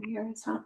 hand here is up.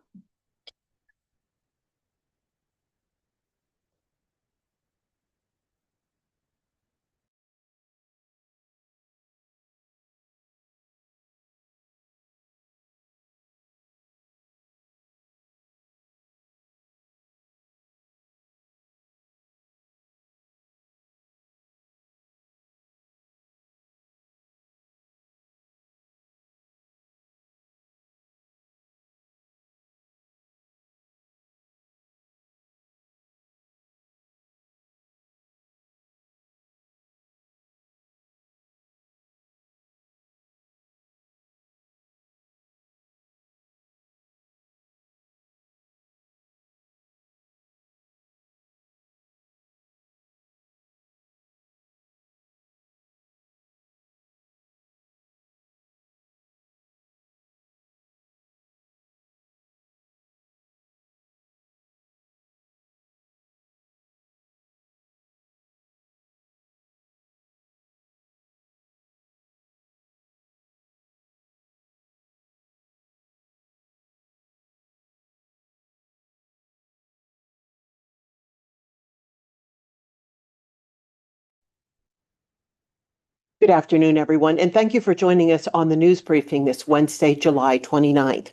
Good afternoon, everyone, and thank you for joining us on the news briefing this Wednesday, July 29th.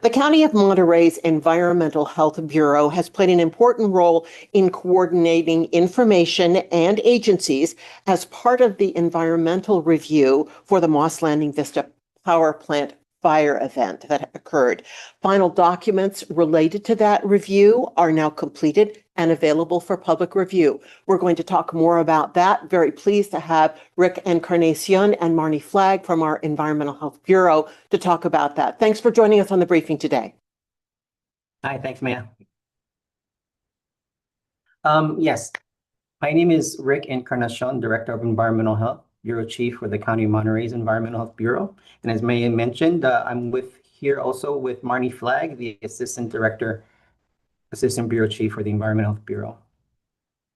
The County of Monterey's Environmental Health Bureau has played an important role in coordinating information and agencies as part of the environmental review for the Moss Landing Vista power plant fire event that occurred. Final documents related to that review are now completed and available for public review. We're going to talk more about that. Very pleased to have Rick Encarnacion and Marnie Flagg from our Environmental Health Bureau to talk about that. Thanks for joining us on the briefing today. Hi, thanks, Maya. Yes, my name is Rick Encarnacion, Director of Environmental Health, Bureau Chief for the County of Monterey's Environmental Health Bureau. And as Maya mentioned, I'm here also with Marnie Flagg, the Assistant Bureau Chief for the Environmental Health Bureau.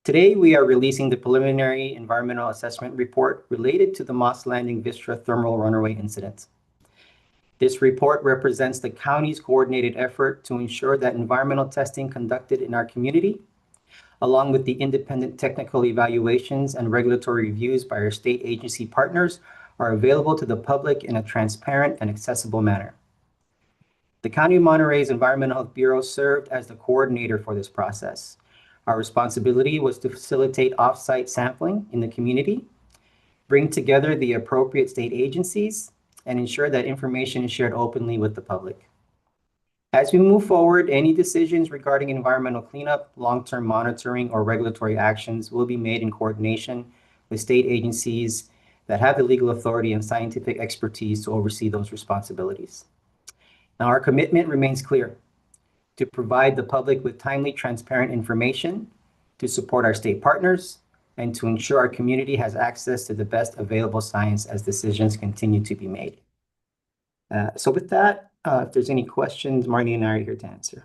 Today, we are releasing the preliminary environmental assessment report related to the Moss Landing Vista thermal runaway incident. This report represents the county's coordinated effort to ensure that environmental testing conducted in our community, along with the independent technical evaluations and regulatory reviews by our state agency partners, are available to the public in a transparent and accessible manner. The County of Monterey's Environmental Health Bureau served as the coordinator for this process. Our responsibility was to facilitate off-site sampling in the community, bring together the appropriate state agencies, and ensure that information is shared openly with the public. As we move forward, any decisions regarding environmental cleanup, long-term monitoring, or regulatory actions will be made in coordination with state agencies that have the legal authority and scientific expertise to oversee those responsibilities. Now, our commitment remains clear: to provide the public with timely, transparent information, to support our state partners, and to ensure our community has access to the best available science as decisions continue to be made. So with that, if there's any questions, Marnie and I are here to answer.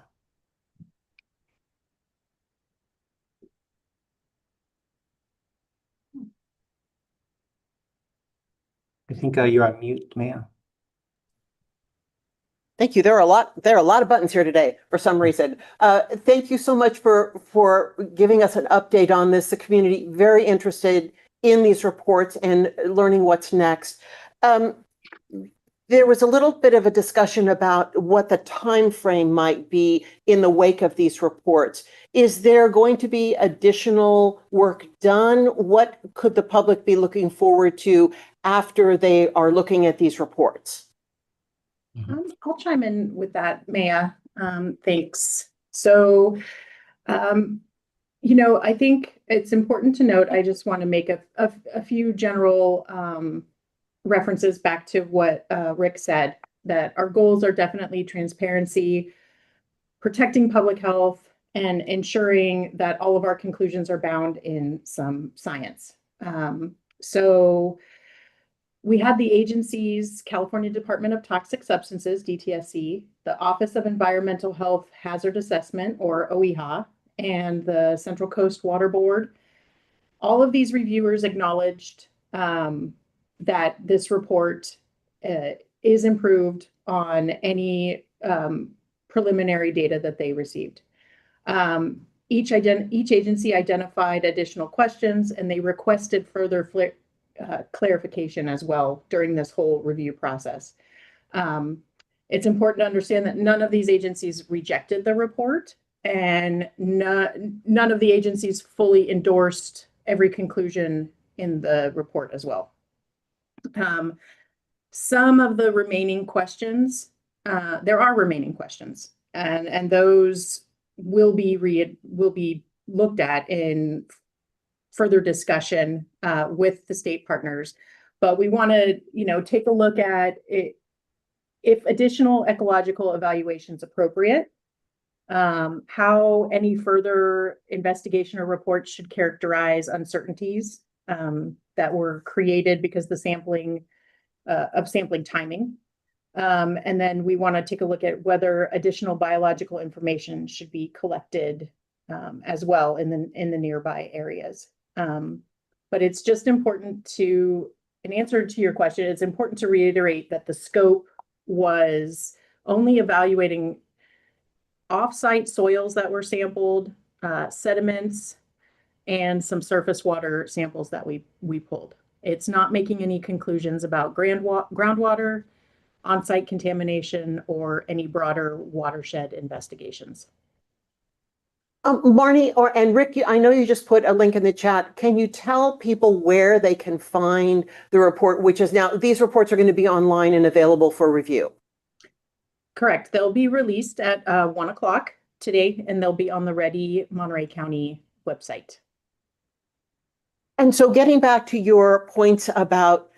I think you're on mute, Maya. Thank you. There are a lot of buttons here today for some reason. Thank you so much for giving us an update on this. The community very interested in these reports and learning what's next. There was a little bit of a discussion about what the time frame might be in the wake of these reports. Is there going to be additional work done? What could the public be looking forward to after they are looking at these reports? I'll chime in with that, Maya. Thanks. So, I think it's important to note, I just want to make a few general references back to what Rick said, that our goals are definitely transparency, protecting public health, and ensuring that all of our conclusions are bound in some science. So we had the agencies, California Department of Toxic Substances, DTSC, the Office of Environmental Health Hazard Assessment, or OEHA, and the Central Coast Water Board. All of these reviewers acknowledged that this report is improved on any preliminary data that they received. Each agency identified additional questions, and they requested further clarification as well during this whole review process. It's important to understand that none of these agencies rejected the report, and none of the agencies fully endorsed every conclusion in the report as well. Some of the remaining questions, there are remaining questions, and those will be looked at in further discussion with the state partners. But we want to, take a look at it, if additional ecological evaluation is appropriate, how any further investigation or reports should characterize uncertainties that were created because the sampling timing. And then we want to take a look at whether additional biological information should be collected as well in the nearby areas. But it's just important in answer to your question, it's important to reiterate that the scope was only evaluating off-site soils that were sampled, sediments, and some surface water samples that we pulled. It's not making any conclusions about groundwater, on-site contamination, or any broader watershed investigations. Marnie and Rick, I know you just put a link in the chat. Can you tell people where they can find the report, which is now, these reports are going to be online and available for review? Correct. They'll be released at 1 o'clock today, and they'll be on the Ready Monterey County website. And so getting back to your points about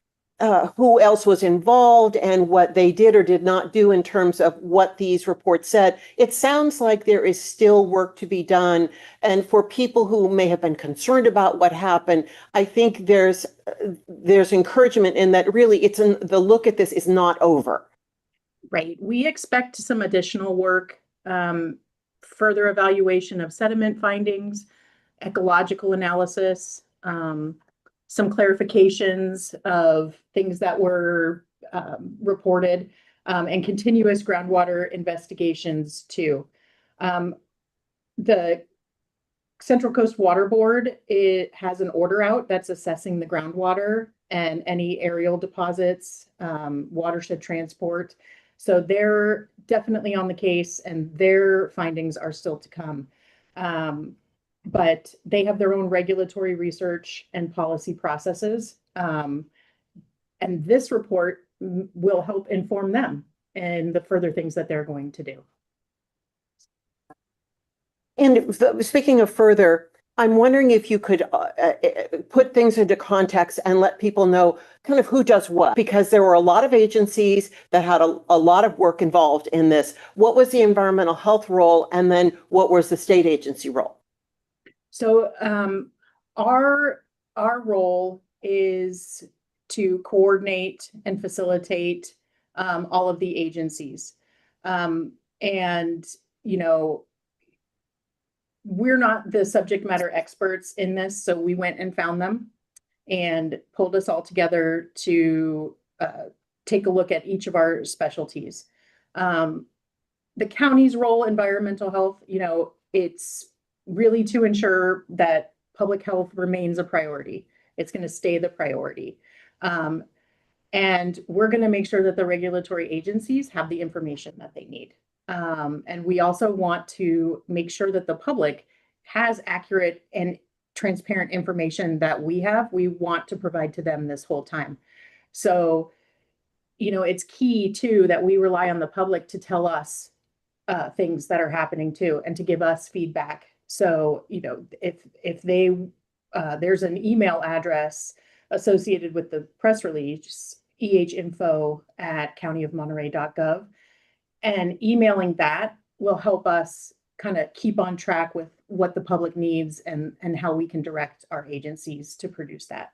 who else was involved and what they did or did not do in terms of what these reports said, it sounds like there is still work to be done. And for people who may have been concerned about what happened, I think there's encouragement in that really the look at this is not over. Right. We expect some additional work, further evaluation of sediment findings, ecological analysis, some clarifications of things that were reported, and continuous groundwater investigations too. The Central Coast Water Board, it has an order out that's assessing the groundwater and any aerial deposits, watershed transport. So they're definitely on the case, and their findings are still to come. But they have their own regulatory research and policy processes. And this report will help inform them and the further things that they're going to do. And speaking of further, I'm wondering if you could put things into context and let people know kind of who does what, because there were a lot of agencies that had a lot of work involved in this. What was the environmental health role, and then what was the state agency role? So our role is to coordinate and facilitate all of the agencies. And, we're not the subject matter experts in this, so we went and found them and pulled us all together to take a look at each of our specialties. The county's role, environmental health, it's really to ensure that public health remains a priority. It's going to stay the priority. And we're going to make sure that the regulatory agencies have the information that they need. And we also want to make sure that the public has accurate and transparent information that we have. We want to provide to them this whole time. So, it's key too that we rely on the public to tell us things that are happening too, and to give us feedback. So, if they there's an email address associated with the press release, ehinfo@countyofmonterey.gov. And emailing that will help us kind of keep on track with what the public needs and how we can direct our agencies to produce that.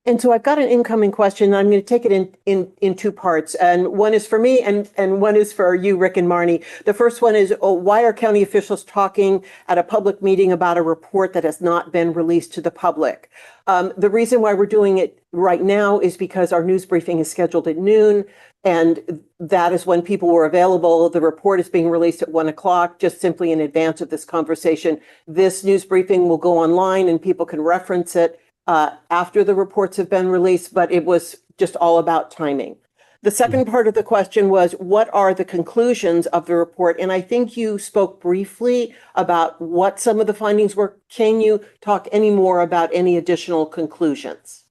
And so I've got an incoming question. I'm going to take it in two parts. And one is for me and one is for you, Rick and Marnie. The first one is, why are county officials talking at a public meeting about a report that has not been released to the public? The reason why we're doing it right now is because our news briefing is scheduled at noon, and that is when people were available. The report is being released at 1 o'clock, just simply in advance of this conversation. This news briefing will go online and people can reference it after the reports have been released, but it was just all about timing. The second part of the question was, what are the conclusions of the report? And I think you spoke briefly about what some of the findings were. Can you talk any more about any additional conclusions?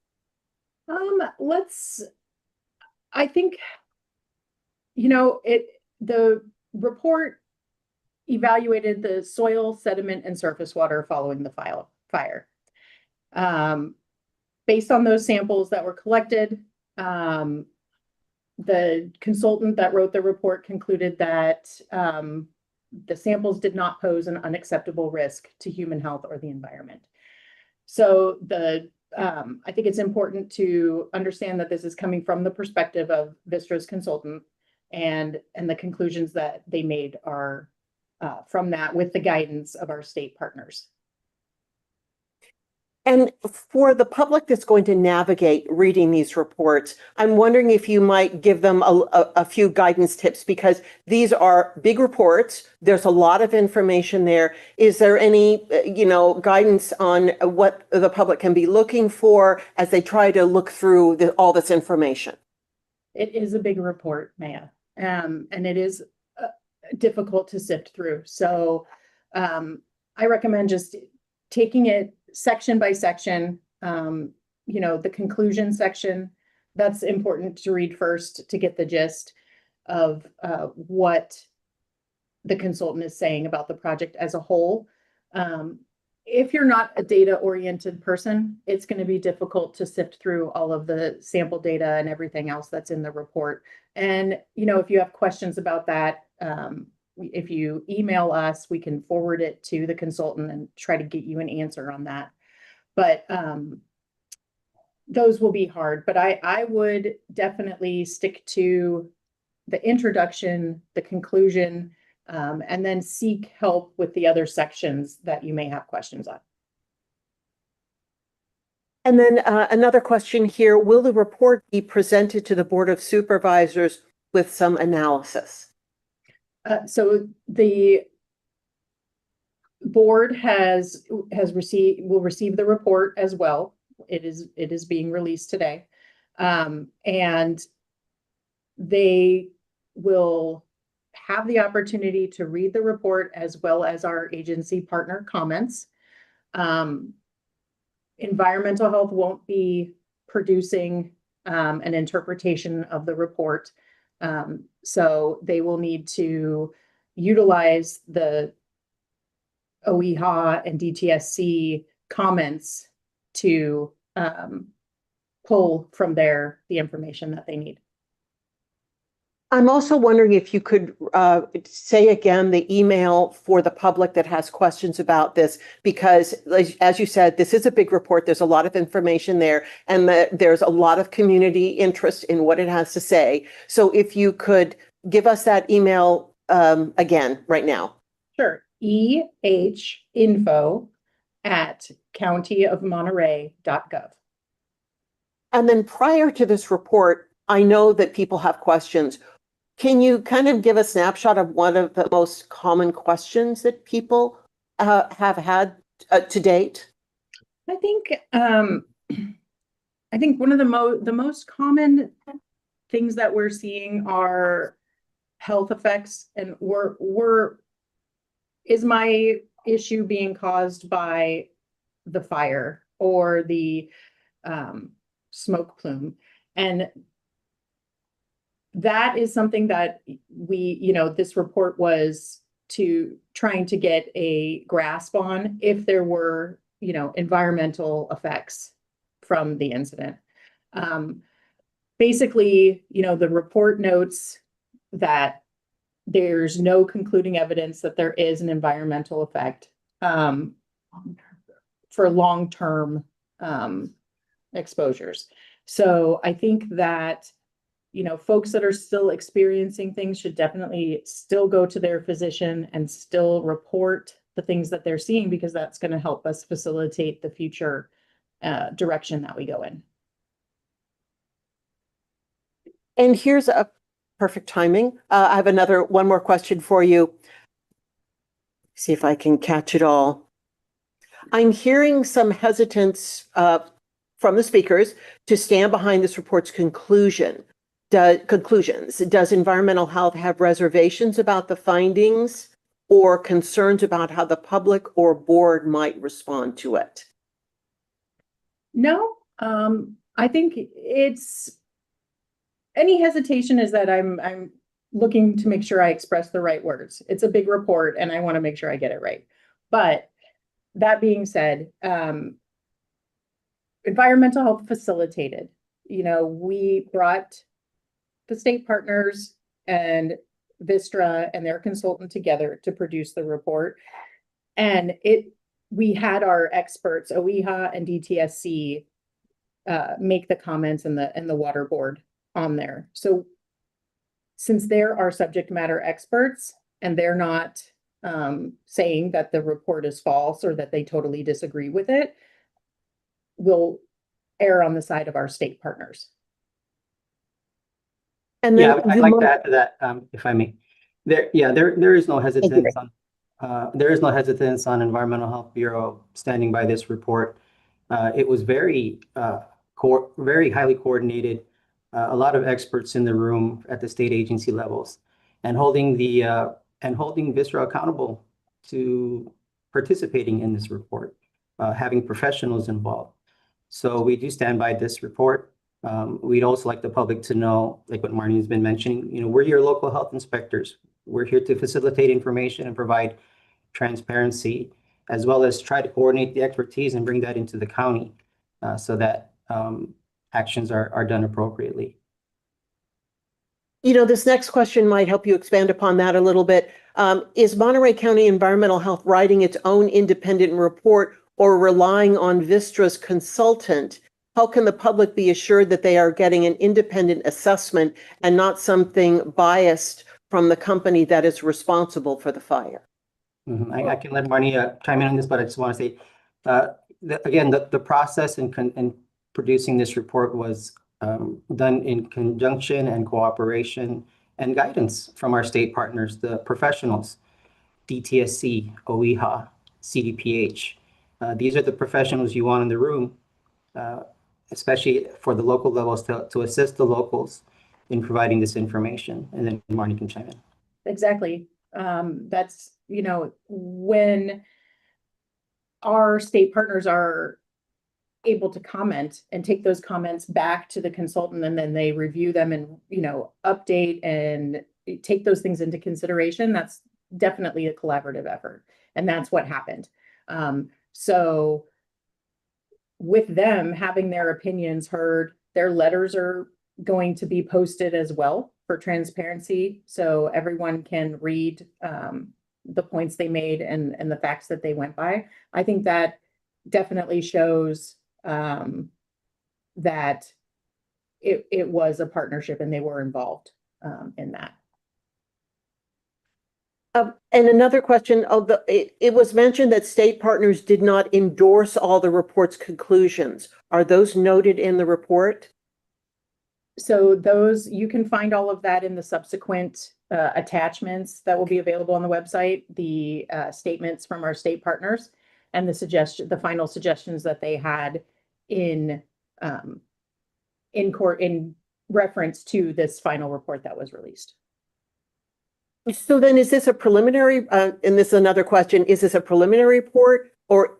I think, the report evaluated the soil, sediment, and surface water following the fire. Based on those samples that were collected, the consultant that wrote the report concluded that the samples did not pose an unacceptable risk to human health or the environment. So I think it's important to understand that this is coming from the perspective of Vistra's consultant, and the conclusions that they made are from that, with the guidance of our state partners. And for the public that's going to navigate reading these reports, I'm wondering if you might give them a few guidance tips, because these are big reports. There's a lot of information there. Is there any, guidance on what the public can be looking for as they try to look through all this information? It is a big report, Maya, and it is difficult to sift through. So I recommend just taking it section by section. The conclusion section, that's important to read first to get the gist of what the consultant is saying about the project as a whole. If you're not a data-oriented person, it's going to be difficult to sift through all of the sample data and everything else that's in the report. And, if you have questions about that, if you email us, we can forward it to the consultant and try to get you an answer on that. But those will be hard. But I would definitely stick to the introduction, the conclusion, and then seek help with the other sections that you may have questions on. And then another question here, will the report be presented to the Board of Supervisors with some analysis? So the board will receive the report as well. It is being released today. And they will have the opportunity to read the report as well as our agency partner comments. Environmental health won't be producing an interpretation of the report. So they will need to utilize the OEHA and DTSC comments to pull from there the information that they need. I'm also wondering if you could say again the email for the public that has questions about this, because as you said, this is a big report. There's a lot of information there, and there's a lot of community interest in what it has to say. So if you could give us that email again right now. Sure. ehinfo@countyofmonterey.gov. And then prior to this report, I know that people have questions. Can you kind of give a snapshot of one of the most common questions that people have had to date? I think one of the most common things that we're seeing are health effects, and is my issue being caused by the fire or the smoke plume? And that is something that this report was trying to get a grasp on, if there were, environmental effects from the incident. Basically, the report notes that there's no concluding evidence that there is an environmental effect for long-term exposures. So I think that, you know, folks that are still experiencing things should definitely still go to their physician and still report the things that they're seeing, because that's going to help us facilitate the future direction that we go in. And here's a perfect timing. I have one more question for you. See if I can catch it all. I'm hearing some hesitance from the speakers to stand behind this report's conclusions. Does environmental health have reservations about the findings or concerns about how the public or board might respond to it? No, I think it's any hesitation is that I'm looking to make sure I express the right words. It's a big report and I want to make sure I get it right. But that being said, environmental health facilitated, you know, we brought the state partners and Vistra and their consultant together to produce the report. And we had our experts, OEHA and DTSC, make the comments and the water board on there. So since they're our subject matter experts and they're not saying that the report is false or that they totally disagree with it, we'll err on the side of our state partners. And then Yeah, I'd like to add to that, if I may. There is no hesitance on Environmental Health Bureau standing by this report. It was very highly coordinated, a lot of experts in the room at the state agency levels, and holding Vistra accountable to participating in this report, having professionals involved. So we do stand by this report. We'd also like the public to know, like what Marnie has been mentioning, you know, we're your local health inspectors. We're here to facilitate information and provide transparency, as well as try to coordinate the expertise and bring that into the county so that actions are done appropriately. You know, this next question might help you expand upon that a little bit. Is Monterey County Environmental Health writing its own independent report or relying on Vistra's consultant? How can the public be assured that they are getting an independent assessment and not something biased from the company that is responsible for the fire? I can let Marnie chime in on this, but I just want to say, again, the process in producing this report was done in conjunction and cooperation and guidance from our state partners, the professionals, DTSC, OEHA, CDPH. These are the professionals you want in the room, especially for the local levels, to assist the locals in providing this information. And then Marnie can chime in. Exactly. That's, you know, when our state partners are able to comment and take those comments back to the consultant, and then they review them and, you know, update and take those things into consideration, that's definitely a collaborative effort. And that's what happened. So with them having their opinions heard, their letters are going to be posted as well for transparency, so everyone can read the points they made and the facts that they went by. I think that definitely shows that it was a partnership and they were involved in that. And another question, it was mentioned that state partners did not endorse all the report's conclusions. Are those noted in the report? So those, you can find all of that in the subsequent attachments that will be available on the website, the statements from our state partners and the final suggestions that they had in court in reference to this final report that was released. So then is this a preliminary, and this is another question, is this a preliminary report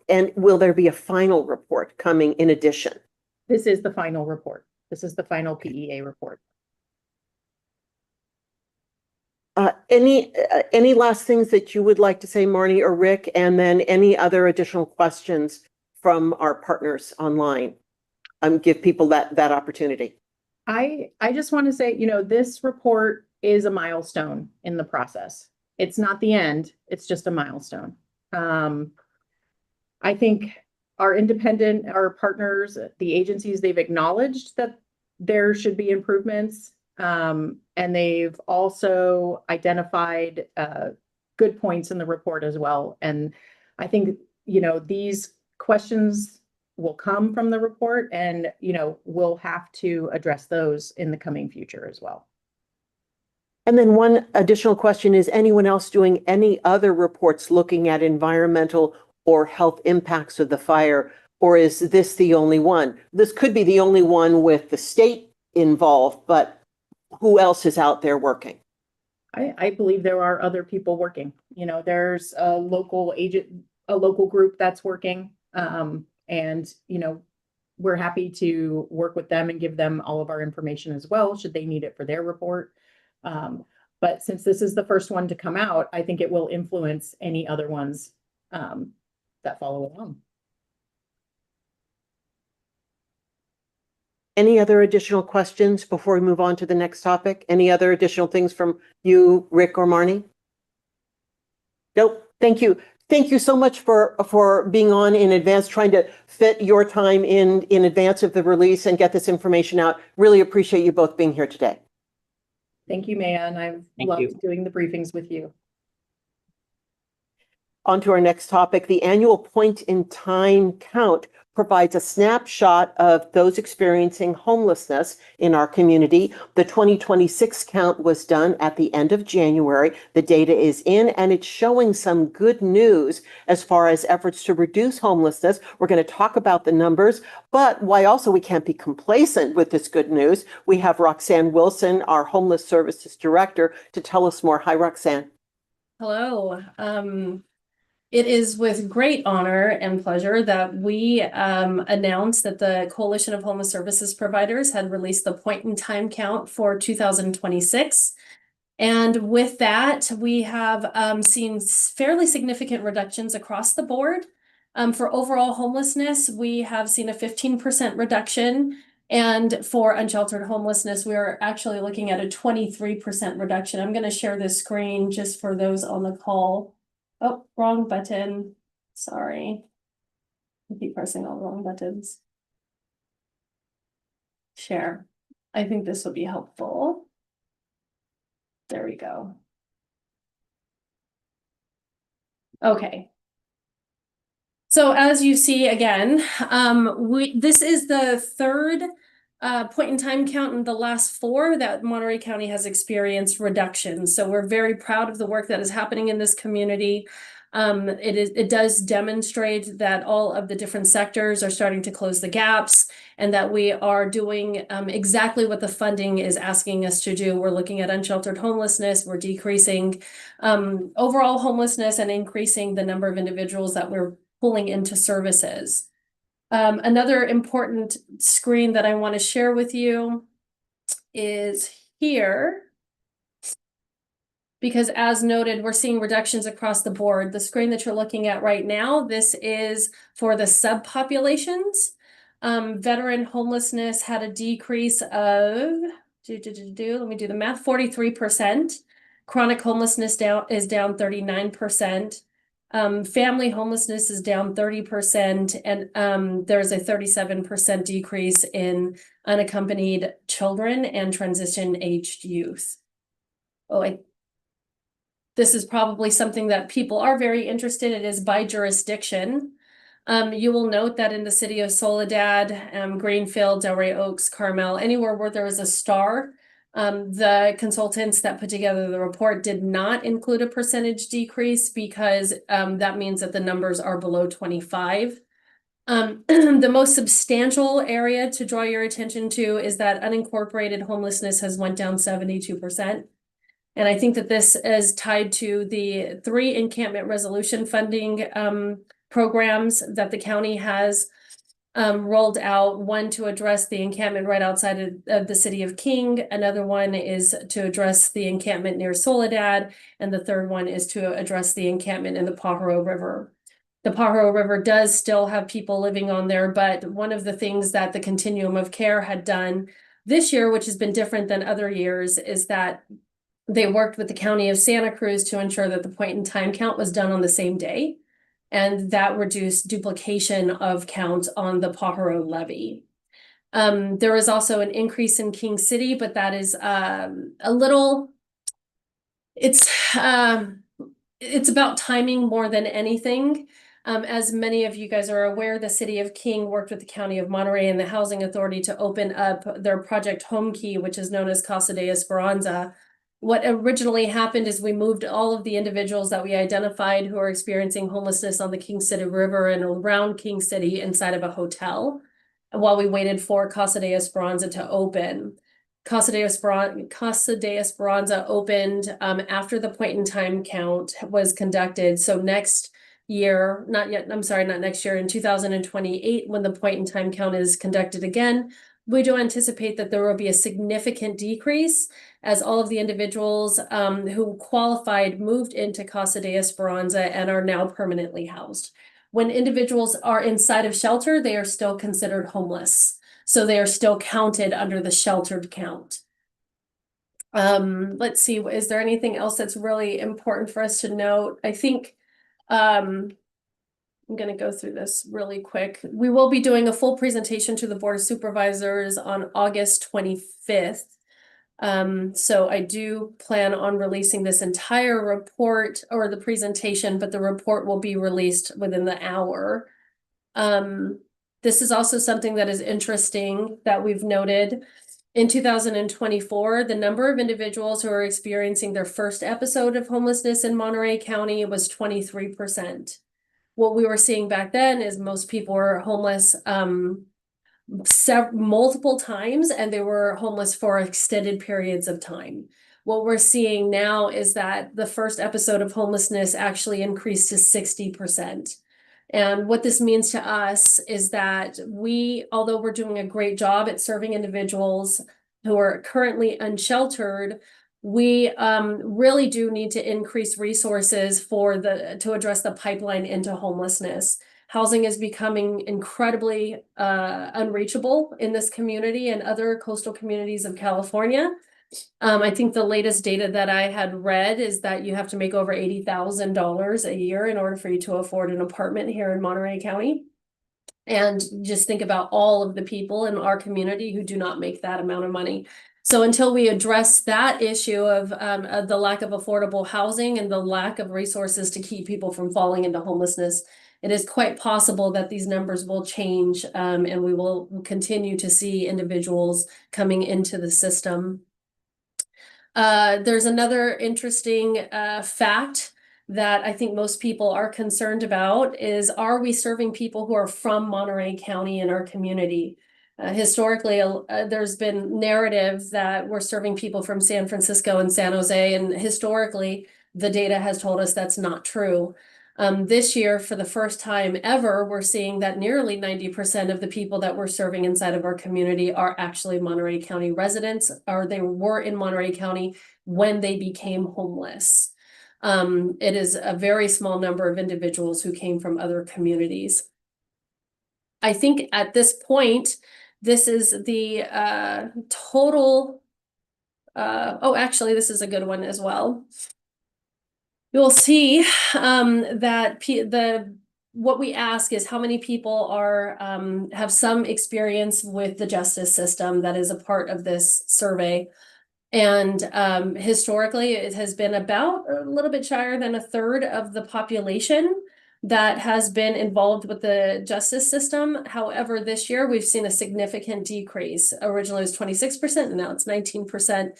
and will there be a final report coming in addition? This is the final report. This is the final PEA report. Any last things that you would like to say, Marnie or Rick, and then any other additional questions from our partners online? Give people that opportunity. I just want to say, you know, this report is a milestone in the process. It's not the end, it's just a milestone. I think our independent, our partners, the agencies, they've acknowledged that there should be improvements. And they've also identified good points in the report as well. And I think, these questions will come from the report, and, we'll have to address those in the coming future as well. And then one additional question, is anyone else doing any other reports looking at environmental or health impacts of the fire? Or is this the only one? This could be the only one with the state involved, but who else is out there working? I believe there are other people working. There's a local group that's working. And, we're happy to work with them and give them all of our information as well, should they need it for their report. But since this is the first one to come out, I think it will influence any other ones that follow along. Any other additional questions before we move on to the next topic? Any other additional things from you, Rick or Marnie? Nope. Thank you. Thank you so much for being on in advance, trying to fit your time in advance of the release and get this information out. Really appreciate you both being here today. Thank you, Maya, and I've loved doing the briefings with you. On to our next topic. The annual point-in-time count provides a snapshot of those experiencing homelessness in our community. The 2026 count was done at the end of January. The data is in, and it's showing some good news as far as efforts to reduce homelessness. We're going to talk about the numbers, but why also we can't be complacent with this good news. We have Roxanne Wilson, our Homeless Services Director, to tell us more. Hi, Roxanne. Hello. It is with great honor and pleasure that we announced that the Coalition of Homeless Services Providers had released the point-in-time count for 2026. And with that, we have seen fairly significant reductions across the board. For overall homelessness, we have seen a 15% reduction. And for unsheltered homelessness, we are actually looking at a 23% reduction. I'm going to share this screen just for those on the call. Oh, wrong button. Sorry. I keep pressing all the wrong buttons. Share. I think this will be helpful. There we go. Okay. So as you see again, this is the third point in time count in the last 4 that Monterey County has experienced reductions. So we're very proud of the work that is happening in this community. It does demonstrate that all of the different sectors are starting to close the gaps, and that we are doing exactly what the funding is asking us to do. We're looking at unsheltered homelessness. We're decreasing overall homelessness and increasing the number of individuals that we're pulling into services. Another important screen that I want to share with you is here, because as noted, we're seeing reductions across the board. The screen that you're looking at right now, this is for the subpopulations. Veteran homelessness had a decrease of, let me do the math, 43%. Chronic homelessness is down 39%. Family homelessness is down 30%, and there's a 37% decrease in unaccompanied children and transition-aged youth. This is probably something that people are very interested in. It is by jurisdiction. You will note that in the city of Soledad, Greenfield, Delray Oaks, Carmel, anywhere where there is a star, the consultants that put together the report did not include a percentage decrease, because that means that the numbers are below 25. The most substantial area to draw your attention to is that unincorporated homelessness has went down 72%. And I think that this is tied to the 3 encampment resolution funding programs that the county has rolled out. One to address the encampment right outside of the city of King. Another one is to address the encampment near Soledad. And the third one is to address the encampment in the Pajaro River. The Pajaro River does still have people living on there, but one of the things that the Continuum of Care had done this year, which has been different than other years, is that they worked with the County of Santa Cruz to ensure that the point in time count was done on the same day. and that reduced duplication of count on the Pajaro levy. There was also an increase in King City, but that is a little, it's about timing more than anything. As many of you guys are aware, the city of King worked with the county of Monterey and the housing authority to open up their project Home Key, which is known as Casa de Esperanza. What originally happened is we moved all of the individuals that we identified who are experiencing homelessness on the King City River and around King City inside of a hotel while we waited for Casa de Esperanza to open. Casa de Esperanza opened after the point in time count was conducted. So next year, not next year, in 2028, when the point in time count is conducted again, we do anticipate that there will be a significant decrease as all of the individuals who qualified moved into Casa de Esperanza and are now permanently housed. When individuals are inside of shelter, they are still considered homeless. So they are still counted under the sheltered count. Let's see, is there anything else that's really important for us to note? I think I'm going to go through this really quick. We will be doing a full presentation to the Board of Supervisors on August 25th. So I do plan on releasing this entire report or the presentation, but the report will be released within the hour. This is also something that is interesting that we've noted. In 2024, the number of individuals who are experiencing their first episode of homelessness in Monterey County was 23%. What we were seeing back then is most people were homeless multiple times, and they were homeless for extended periods of time. What we're seeing now is that the first episode of homelessness actually increased to 60%. And what this means to us is that although we're doing a great job at serving individuals who are currently unsheltered, we really do need to increase resources to address the pipeline into homelessness. Housing is becoming incredibly unreachable in this community and other coastal communities of California. I think the latest data that I had read is that you have to make over $80,000 a year in order for you to afford an apartment here in Monterey County. And just think about all of the people in our community who do not make that amount of money. So until we address that issue of the lack of affordable housing and the lack of resources to keep people from falling into homelessness, it is quite possible that these numbers will change and we will continue to see individuals coming into the system. There's another interesting fact that I think most people are concerned about is, are we serving people who are from Monterey County in our community? Historically, there's been narrative that we're serving people from San Francisco and San Jose, and historically, the data has told us that's not true. This year, for the first time ever, we're seeing that nearly 90% of the people that we're serving inside of our community are actually Monterey County residents, or they were in Monterey County when they became homeless. It is a very small number of individuals who came from other communities. I think at this point, this is the total. Actually, this is a good one as well. You'll see that what we ask is how many people have some experience with the justice system that is a part of this survey. And historically, it has been about a little bit shyer than a third of the population that has been involved with the justice system. However, this year we've seen a significant decrease. Originally it was 26%, and now it's 19%.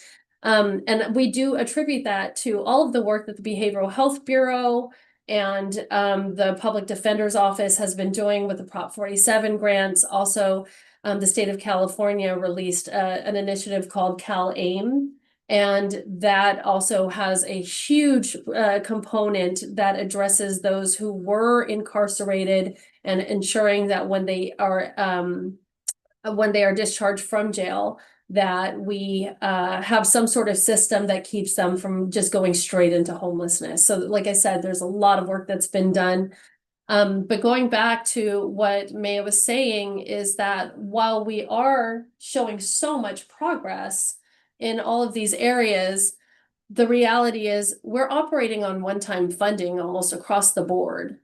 And we do attribute that to all of the work that the Behavioral Health Bureau and the Public Defender's Office has been doing with the Prop 47 grants. Also, the state of California released an initiative called CalAIM, and that also has a huge component that addresses those who were incarcerated and ensuring that when they are discharged from jail, that we have some sort of system that keeps them from just going straight into homelessness. So like I said, there's a lot of work that's been done. But going back to what Maya was saying is that while we are showing so much progress in all of these areas, the reality is we're operating on one-time funding almost across the board.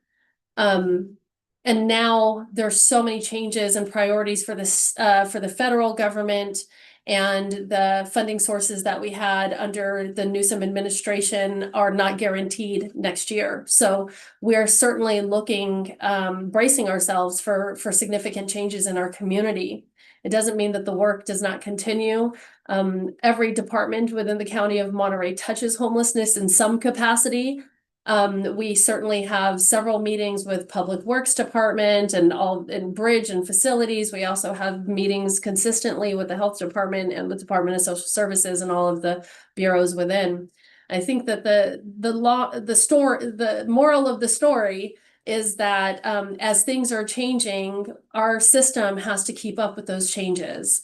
And now there's so many changes and priorities for this, for the federal government, and the funding sources that we had under the Newsom administration are not guaranteed next year. So we're certainly looking, bracing ourselves for significant changes in our community. It doesn't mean that the work does not continue. Every department within the county of Monterey touches homelessness in some capacity. We certainly have several meetings with Public Works Department and Bridge and Facilities. We also have meetings consistently with the Health Department and with Department of Social Services and all of the bureaus within. I think that the moral of the story is that as things are changing, our system has to keep up with those changes.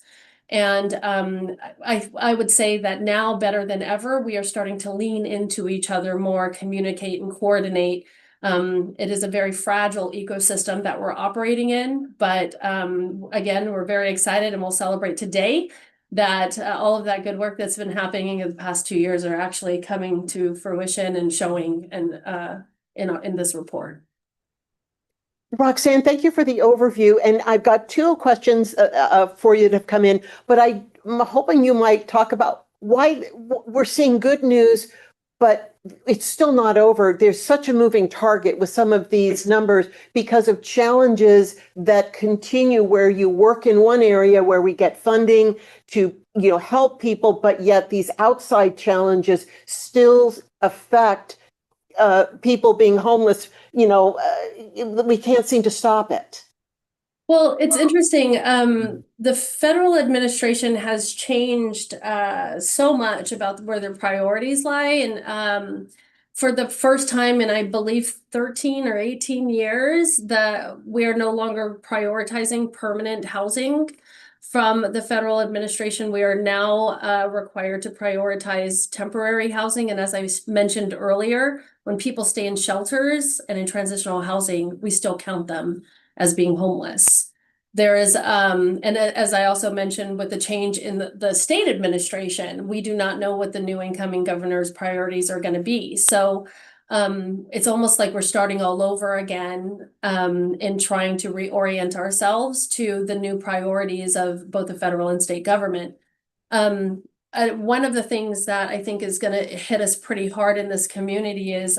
And I would say that now better than ever, we are starting to lean into each other more, communicate and coordinate. It is a very fragile ecosystem that we're operating in, but again, we're very excited and we'll celebrate today that all of that good work that's been happening in the past 2 years are actually coming to fruition and showing in this report. Roxanne, thank you for the overview. And I've got two questions for you that have come in, but I'm hoping you might talk about why we're seeing good news, but it's still not over. There's such a moving target with some of these numbers because of challenges that continue where you work in one area where we get funding to, help people, but yet these outside challenges still affect people being homeless. We can't seem to stop it. Well, it's interesting. The federal administration has changed so much about where their priorities lie. And for the first time in, I believe, 13 or 18 years, we are no longer prioritizing permanent housing from the federal administration. We are now required to prioritize temporary housing. And as I mentioned earlier, when people stay in shelters and in transitional housing, we still count them as being homeless. There is, and as I also mentioned, with the change in the state administration, we do not know what the new incoming governor's priorities are going to be. So it's almost like we're starting all over again in trying to reorient ourselves to the new priorities of both the federal and state government. One of the things that I think is going to hit us pretty hard in this community is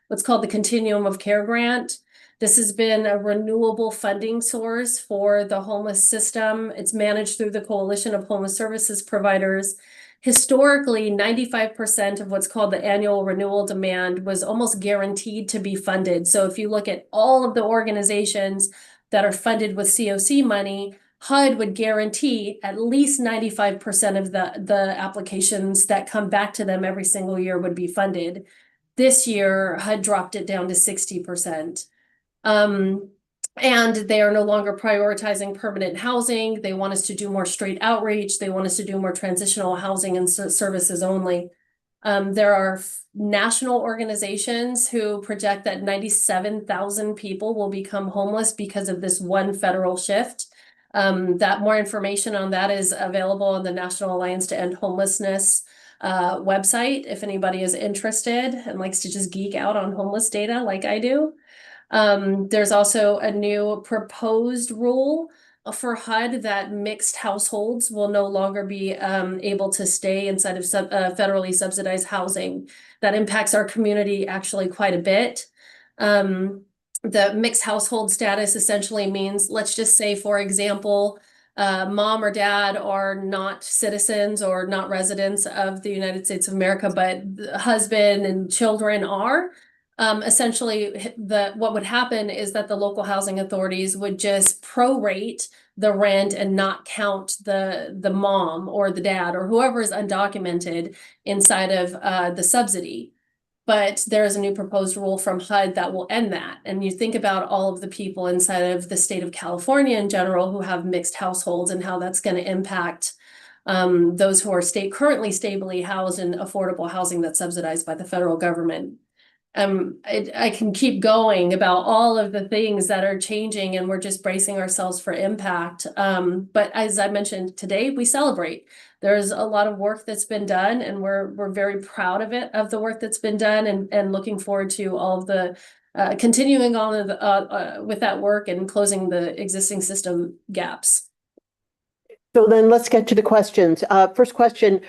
what's called the Continuum of Care Grant. This has been a renewable funding source for the homeless system. It's managed through the Coalition of Homeless Services Providers. Historically, 95% of what's called the annual renewal demand was almost guaranteed to be funded. So if you look at all of the organizations that are funded with COC money, HUD would guarantee at least 95% of the applications that come back to them every single year would be funded. This year, HUD dropped it down to 60%. And they are no longer prioritizing permanent housing. They want us to do more straight outreach. They want us to do more transitional housing and services only. There are national organizations who project that 97,000 people will become homeless because of this one federal shift. That more information on that is available on the National Alliance to End Homelessness website, if anybody is interested and likes to just geek out on homeless data like I do. There's also a new proposed rule for HUD that mixed households will no longer be able to stay inside of federally subsidized housing. That impacts our community actually quite a bit. The mixed household status essentially means, let's just say, for example, mom or dad are not citizens or not residents of the United States of America, but the husband and children are. Essentially, what would happen is that the local housing authorities would just prorate the rent and not count the mom or the dad or whoever is undocumented inside of the subsidy. But there is a new proposed rule from HUD that will end that. And you think about all of the people inside of the state of California in general who have mixed households and how that's going to impact those who are currently stably housed in affordable housing that's subsidized by the federal government. I can keep going about all of the things that are changing, and we're just bracing ourselves for impact. But as I mentioned today, we celebrate. There's a lot of work that's been done, and we're very proud of the work that's been done, and looking forward to all of the continuing on with that work and closing the existing system gaps. So then let's get to the questions. First question,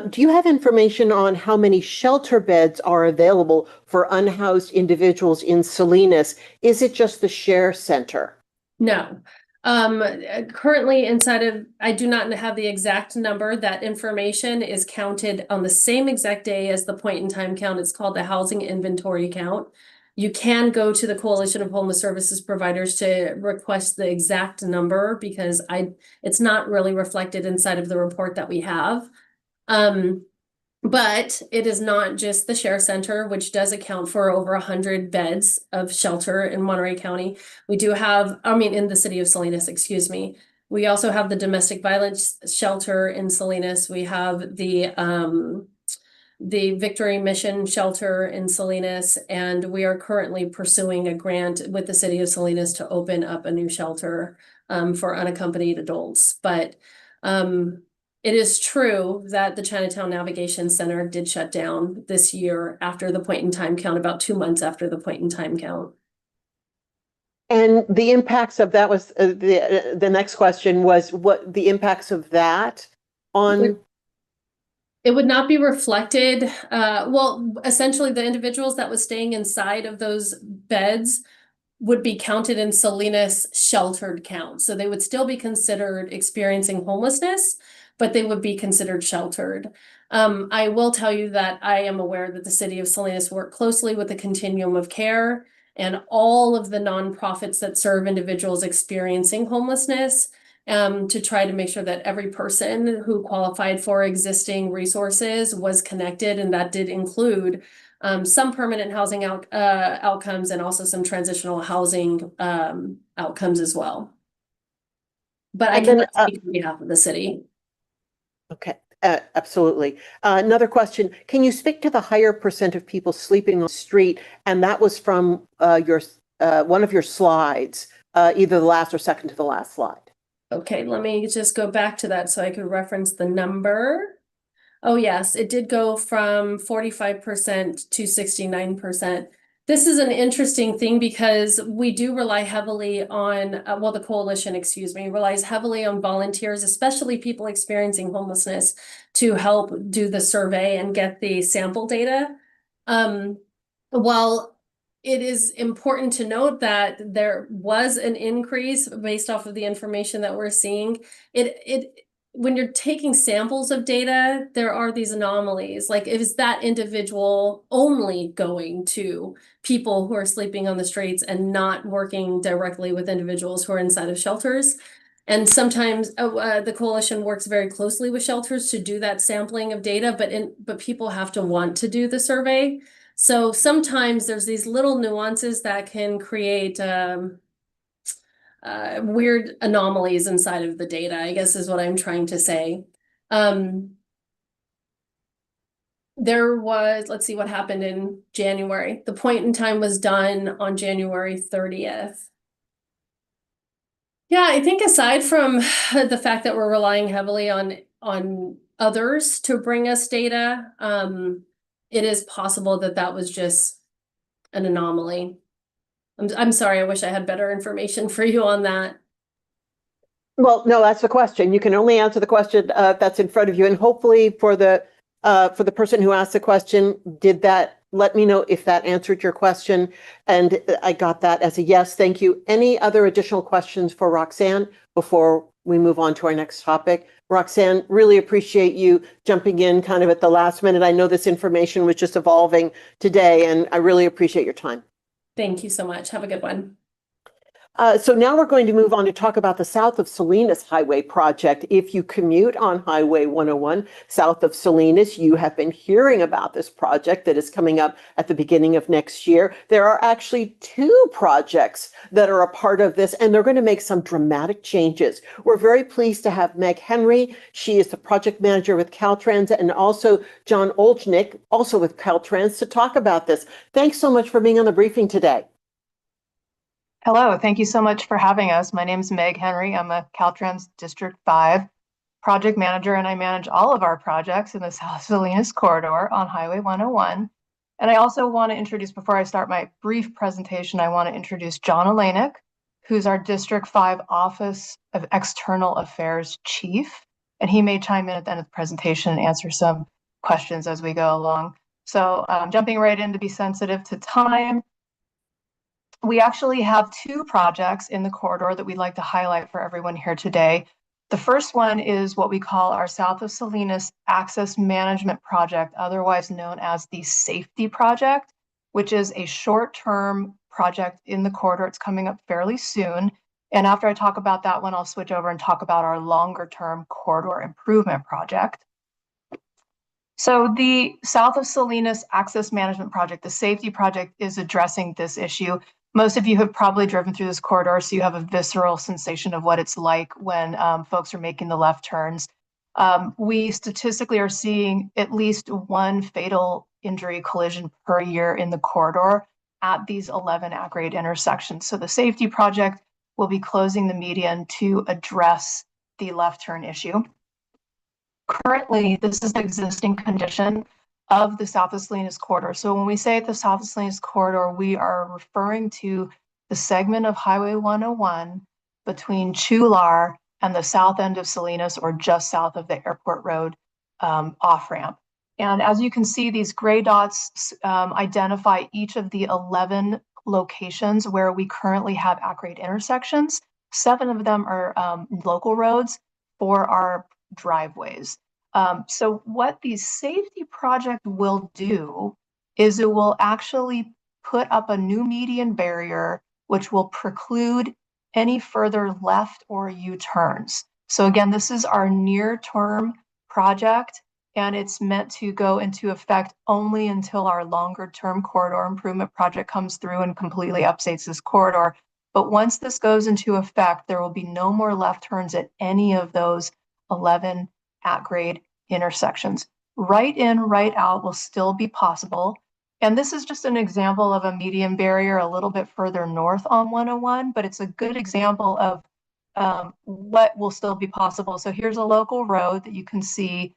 do you have information on how many shelter beds are available for unhoused individuals in Salinas? Is it just the share center? No. Currently inside of, I do not have the exact number. That information is counted on the same exact day as the point in time count. It's called the housing inventory count. You can go to the Coalition of Homeless Services Providers to request the exact number because it's not really reflected inside of the report that we have. But it is not just the share center, which does account for over 100 beds of shelter in Monterey County. We do have, in the city of Salinas, excuse me. We also have the domestic violence shelter in Salinas. We have the Victory Mission shelter in Salinas, and we are currently pursuing a grant with the city of Salinas to open up a new shelter for unaccompanied adults. But it is true that the Chinatown Navigation Center did shut down this year after the point in time count, about 2 months after the point in time count. And the impacts of that was the next question was what the impacts of that on. It would not be reflected. Well, essentially the individuals that was staying inside of those beds would be counted in Salinas sheltered count. So they would still be considered experiencing homelessness, but they would be considered sheltered. I will tell you that I am aware that the city of Salinas worked closely with the Continuum of Care and all of the nonprofits that serve individuals experiencing homelessness to try to make sure that every person who qualified for existing resources was connected. And that did include some permanent housing outcomes and also some transitional housing outcomes as well. But I cannot speak on behalf of the city. Okay, absolutely. Another question, can you speak to the higher percent of people sleeping on the street? And that was from your one of your slides, either the last or second to the last slide. Okay, let me just go back to that so I could reference the number. Oh, yes, it did go from 45% to 69%. This is an interesting thing because we do rely heavily on, the coalition, relies heavily on volunteers, especially people experiencing homelessness, to help do the survey and get the sample data. While it is important to note that there was an increase based off of the information that we're seeing. When you're taking samples of data, there are these anomalies. Like, is that individual only going to people who are sleeping on the streets and not working directly with individuals who are inside of shelters? And sometimes the coalition works very closely with shelters to do that sampling of data, but people have to want to do the survey. So sometimes there's these little nuances that can create weird anomalies inside of the data, I guess is what I'm trying to say. There was, let's see what happened in January. The point in time was done on January 30th. Yeah, I think aside from the fact that we're relying heavily on others to bring us data, it is possible that that was just an anomaly. I'm sorry, I wish I had better information for you on that. Well, no, that's the question. You can only answer the question that's in front of you. And hopefully for the person who asked the question, let me know if that answered your question. And I got that as a yes. Thank you. Any other additional questions for Roxanne before we move on to our next topic? Roxanne, really appreciate you jumping in kind of at the last minute. I know this information was just evolving today, and I really appreciate your time. Thank you so much. Have a good one. So now we're going to move on to talk about the South of Salinas Highway project. If you commute on Highway 101 south of Salinas, you have been hearing about this project that is coming up at the beginning of next year. There are actually 2 projects that are a part of this, and they're going to make some dramatic changes. We're very pleased to have Meg Henry. She is the project manager with Caltrans, and also John Olejnik, also with Caltrans, to talk about this. Thanks so much for being on the briefing today. Hello, thank you so much for having us. My name is Meg Henry. I'm a Caltrans District 5 project manager, and I manage all of our projects in the South Salinas corridor on Highway 101. And I also want to introduce, before I start my brief presentation, I want to introduce John Olejnik, who's our District 5 Office of External Affairs Chief. And he may chime in at the end of the presentation and answer some questions as we go along. So jumping right in to be sensitive to time, we actually have two projects in the corridor that we'd like to highlight for everyone here today. The first one is what we call our South of Salinas Access Management Project, otherwise known as the Safety Project, which is a short-term project in the corridor. It's coming up fairly soon. And after I talk about that one, I'll switch over and talk about our longer-term corridor improvement project. So the South of Salinas Access Management Project, the Safety Project, is addressing this issue. Most of you have probably driven through this corridor, so you have a visceral sensation of what it's like when folks are making the left turns. We statistically are seeing at least one fatal injury collision per year in the corridor at these 11 at-grade intersections. So the Safety Project will be closing the median to address the left turn issue. Currently, this is the existing condition of the South of Salinas corridor. So when we say the South of Salinas corridor, we are referring to the segment of Highway 101 between Chular and the south end of Salinas, or just south of the Airport Road off-ramp. And as you can see, these gray dots identify each of the 11 locations where we currently have at-grade intersections. 7 of them are local roads, 4 are driveways. So what the Safety Project will do is it will actually put up a new median barrier, which will preclude any further left or U-turns. So again, this is our near-term project, and it's meant to go into effect only until our longer-term corridor improvement project comes through and completely updates this corridor. But once this goes into effect, there will be no more left turns at any of those 11 at-grade intersections. Right in, right out will still be possible. And this is just an example of a median barrier a little bit further north on 101, but it's a good example of what will still be possible. So here's a local road that you can see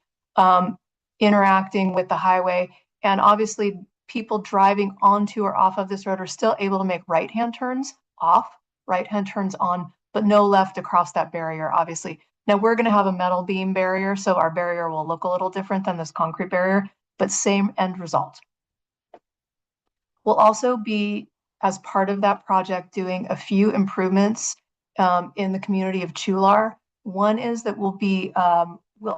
interacting with the highway. And obviously people driving onto or off of this road are still able to make right-hand turns off, right-hand turns on, but no left across that barrier, obviously. Now we're going to have a metal beam barrier, so our barrier will look a little different than this concrete barrier, but same end result. We'll also be, as part of that project, doing a few improvements in the community of Chular. One is that we'll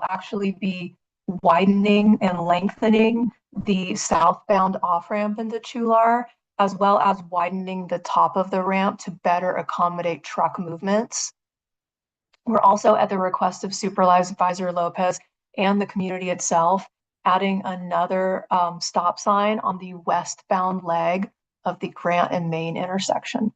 actually be widening and lengthening the southbound off-ramp into Chular, as well as widening the top of the ramp to better accommodate truck movements. We're also, at the request of Supervisor Lopez and the community itself, adding another stop sign on the westbound leg of the Grant and Main intersection.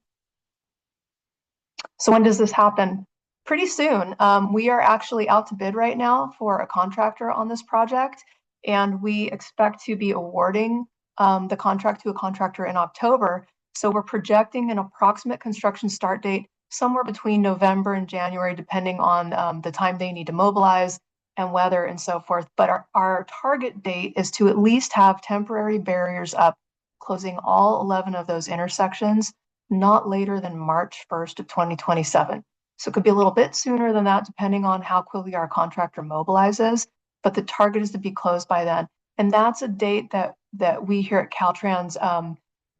So when does this happen? Pretty soon. We are actually out to bid right now for a contractor on this project, and we expect to be awarding the contract to a contractor in October. So we're projecting an approximate construction start date somewhere between November and January, depending on the time they need to mobilize and weather and so forth. But our target date is to at least have temporary barriers up, closing all 11 of those intersections, not later than March 1st of 2027. So it could be a little bit sooner than that, depending on how quickly our contractor mobilizes, but the target is to be closed by then. And that's a date that we here at Caltrans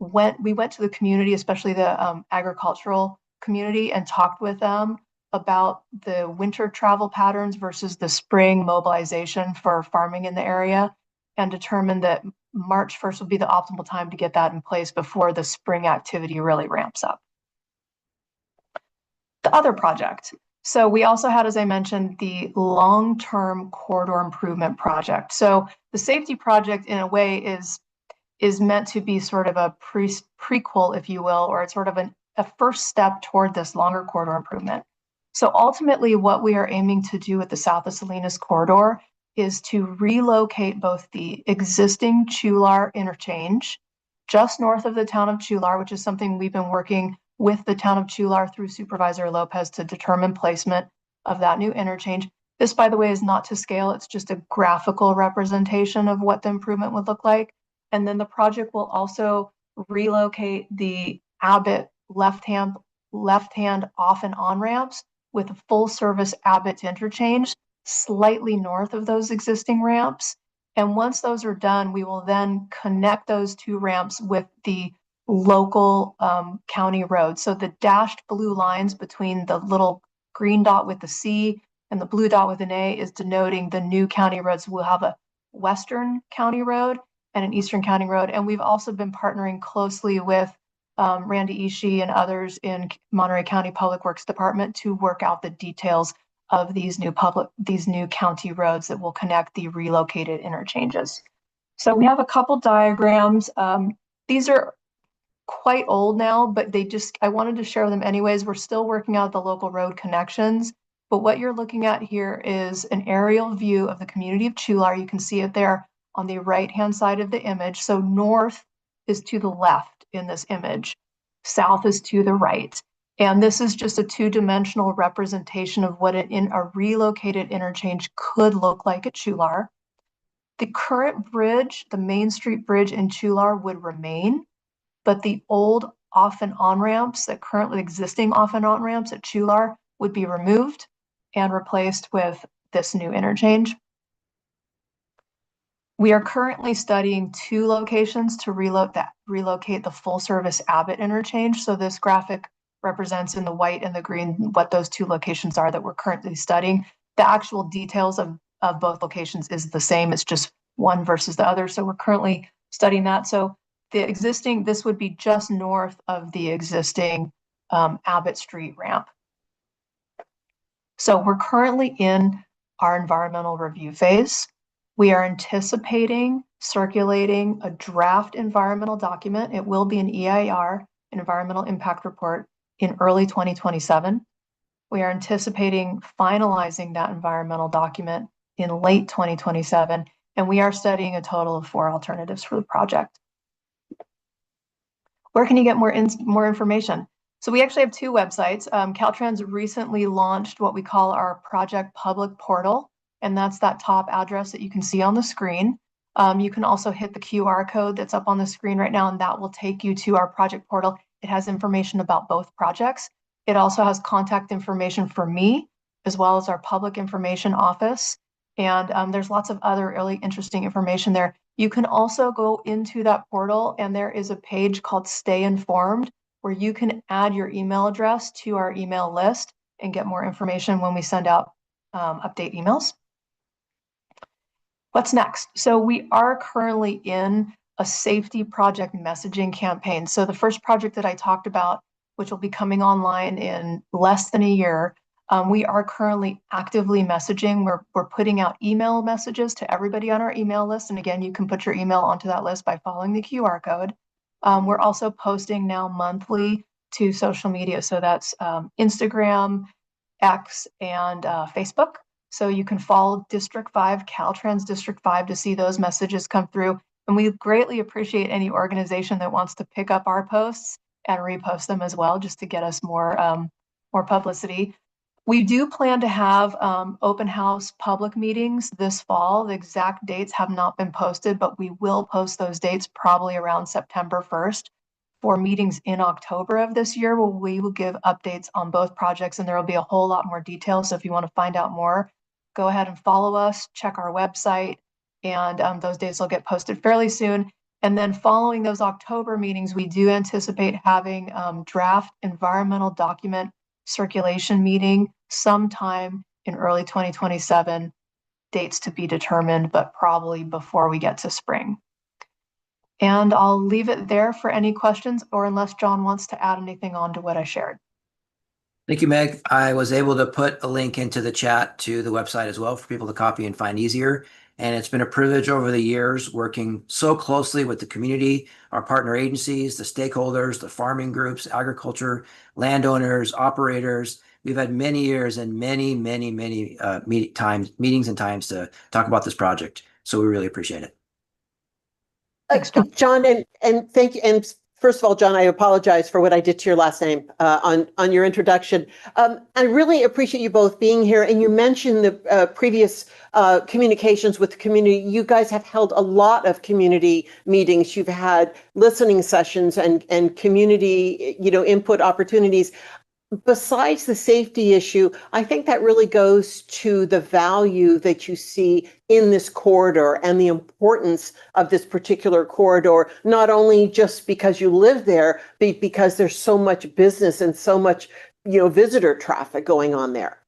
we went to the community, especially the agricultural community, and talked with them about the winter travel patterns versus the spring mobilization for farming in the area, and determined that March 1st will be the optimal time to get that in place before the spring activity really ramps up. The other project. So we also had, as I mentioned, the long-term corridor improvement project. So the Safety Project, in a way, is meant to be sort of a prequel, if you will, or it's sort of a first step toward this longer corridor improvement. So ultimately, what we are aiming to do with the South of Salinas corridor is to relocate both the existing Chular interchange just north of the town of Chular, which is something we've been working with the town of Chular through Supervisor Lopez to determine placement of that new interchange. This, by the way, is not to scale. It's just a graphical representation of what the improvement would look like. And then the project will also relocate the Abbott left-hand off and on ramps with a full service Abbott interchange slightly north of those existing ramps. And once those are done, we will then connect those two ramps with the local county road. So the dashed blue lines between the little green dot with the C and the blue dot with an A is denoting the new county roads. We'll have a western county road and an eastern county road. And we've also been partnering closely with Randy Ishii and others in Monterey County Public Works Department to work out the details of these new county roads that will connect the relocated interchanges. So we have a couple diagrams. These are quite old now, but I wanted to share them anyways. We're still working out the local road connections, but what you're looking at here is an aerial view of the community of Chular. You can see it there on the right-hand side of the image. So north is to the left in this image, south is to the right. And this is just a two-dimensional representation of what a relocated interchange could look like at Chular. The current bridge, the Main Street Bridge in Chular, would remain, but the old off and on ramps, that currently existing off and on ramps at Chular, would be removed and replaced with this new interchange. We are currently studying two locations to relocate the full service Abbott interchange. So this graphic represents in the white and the green what those two locations are that we're currently studying. The actual details of both locations is the same. It's just one versus the other. So we're currently studying that. So this would be just north of the existing Abbott Street ramp. So we're currently in our environmental review phase. We are anticipating circulating a draft environmental document. It will be an EIR, an environmental impact report, in early 2027. We are anticipating finalizing that environmental document in late 2027, and we are studying a total of 4 alternatives for the project. Where can you get more information? So we actually have 2 websites. Caltrans recently launched what we call our project public portal, and that's that top address that you can see on the screen. You can also hit the QR code that's up on the screen right now, and that will take you to our project portal. It has information about both projects. It also has contact information for me, as well as our public information office. And there's lots of other really interesting information there. You can also go into that portal, and there is a page called Stay Informed, where you can add your email address to our email list and get more information when we send out update emails. What's next? So we are currently in a safety project messaging campaign. So the first project that I talked about, which will be coming online in less than a year, we are currently actively messaging. We're putting out email messages to everybody on our email list. And again, you can put your email onto that list by following the QR code. We're also posting now monthly to social media. So that's Instagram, X, and Facebook. So you can follow District 5, Caltrans District 5, to see those messages come through. And we greatly appreciate any organization that wants to pick up our posts and repost them as well, just to get us more publicity. We do plan to have open house public meetings this fall. The exact dates have not been posted, but we will post those dates probably around September 1st for meetings in October of this year, where we will give updates on both projects, and there will be a whole lot more details. So if you want to find out more, go ahead and follow us, check our website, and those dates will get posted fairly soon. And then following those October meetings, we do anticipate having draft environmental document circulation meeting sometime in early 2027, dates to be determined, but probably before we get to spring. And I'll leave it there for any questions, or unless John wants to add anything on to what I shared. Thank you, Meg. I was able to put a link into the chat to the website as well for people to copy and find easier. And it's been a privilege over the years working so closely with the community, our partner agencies, the stakeholders, the farming groups, agriculture, landowners, operators. We've had many years and many meetings and times to talk about this project. So we really appreciate it. Thanks, John. John, and thank you. And first of all, John, I apologize for what I did to your last name on your introduction. I really appreciate you both being here. And you mentioned the previous communications with the community. You guys have held a lot of community meetings. You've had listening sessions and community, input opportunities. Besides the safety issue, I think that really goes to the value that you see in this corridor and the importance of this particular corridor, not only just because you live there, but because there's so much business and so much, visitor traffic going on there.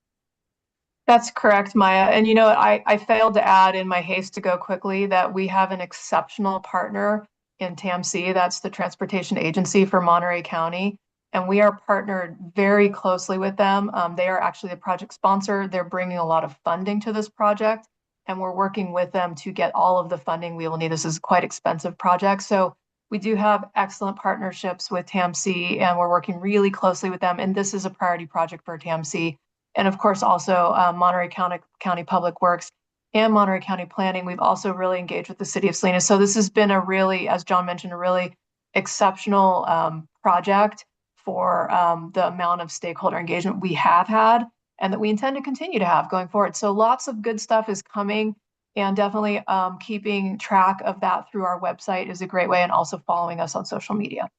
That's correct, Maya. And I failed to add in my haste to go quickly that we have an exceptional partner in TAMC. That's the Transportation Agency for Monterey County. And we are partnered very closely with them. They are actually the project sponsor. They're bringing a lot of funding to this project, and we're working with them to get all of the funding we will need. This is quite expensive project. So we do have excellent partnerships with TAMC, and we're working really closely with them. And this is a priority project for TAMC. And of course, also Monterey County Public Works and Monterey County Planning. We've also really engaged with the city of Salinas. So this has been a really, as John mentioned, a really exceptional project for the amount of stakeholder engagement we have had and that we intend to continue to have going forward. So lots of good stuff is coming, and definitely keeping track of that through our website is a great way, and also following us on social media.